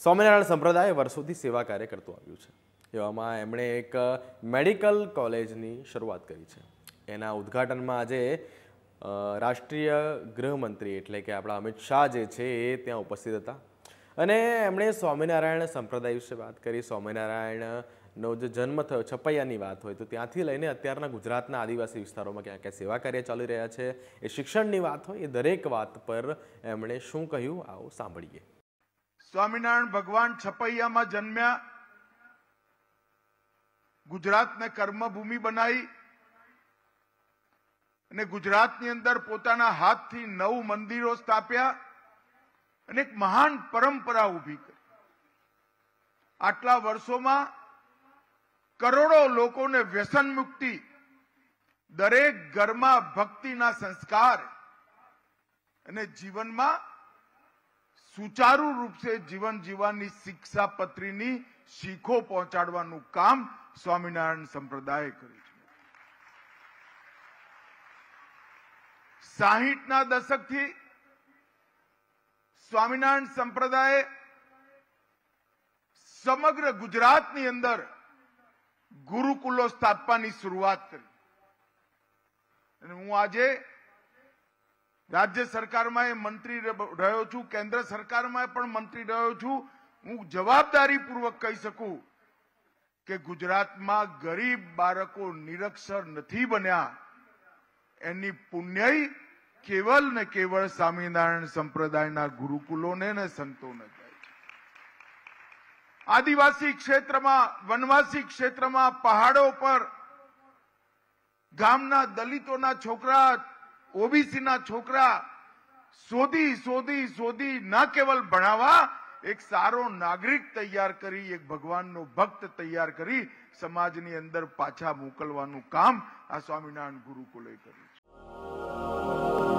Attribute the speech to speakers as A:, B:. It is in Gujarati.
A: સ્વામિનારાયણ સંપ્રદાય વર્ષોથી સેવા કાર્ય કરતું આવ્યું છે. એવામાં એમણે એક મેડિકલ કોલેજની શરૂઆત કરી છે. એના ઉદ્ઘાટનમાં આજે રાષ્ટ્રીય ગૃહમંત્રી એટલે કે આપણા અમિત શાહ જે છે એ ત્યાં ઉપસ્થિત હતા અને એમણે સ્વામિનારાયણ સંપ્રદાય વિશે વાત કરી. સ્વામિનારાયણનો જે જન્મ થયો છપૈયાની વાત હોય તો ત્યાંથી લઈને અત્યારના ગુજરાતના આદિવાસી વિસ્તારોમાં ક્યાં ક્યાં સેવા કાર્ય ચાલી રહ્યા છે, એ શિક્ષણની વાત હોય, એ દરેક વાત પર એમણે શું કહ્યું આવો સાંભળીએ.
B: સ્વામિનારાયણ ભગવાન છપૈયામાં જન્મ્યા, ગુજરાતને કર્મભૂમિ બનાવી અને ગુજરાતની અંદર પોતાના હાથથી 9 મંદિરો સ્થાપ્યા અને એક મહાન પરંપરા ઊભી કરી. આટલા વર્ષોમાં કરોડો લોકોને વ્યસન મુક્તિ, દરેક ઘરમાં ભક્તિના સંસ્કાર અને જીવનમાં સુચારુ રૂપે જીવન જીવવાની શિક્ષાપત્રીની શીખો પહોંચાડવાનું કામ સ્વામિનારાયણ સંપ્રદાય કર્યું છે. 60ના દશકથી સ્વામિનારાયણ સંપ્રદાય સમગ્ર ગુજરાતની અંદર ગુરુકુલો સ્થાપવાની શરૂઆત કરી અને હું આજે રાજ્ય સરકારમાં એ મંત્રી રહ્યો છું, કેન્દ્ર સરકારમાં પણ મંત્રી રહ્યો છું. હું જવાબદારીપૂર્વક કહી શકું કે ગુજરાતમાં ગરીબ બાળકો નિરક્ષર નથી બન્યા, એની પુણ્ય કેવલ ને કેવળ સ્વામિનારાયણ સંપ્રદાયના ગુરુકુલોને ને સંતોને જાય છે. આદિવાસી ક્ષેત્રમાં, વનવાસી ક્ષેત્રમાં, પહાડો પર ગામના દલિતોના છોકરા, ઓબીસીના છોકરા શોધી ના કેવલ ભણાવવા, એક સારો નાગરિક તૈયાર કરી, એક ભગવાનનો ભક્ત તૈયાર કરી સમાજની અંદર પાછા મોકલવાનું કામ આ સ્વામિનારાયણ ગુરુકુલે કર્યું છે.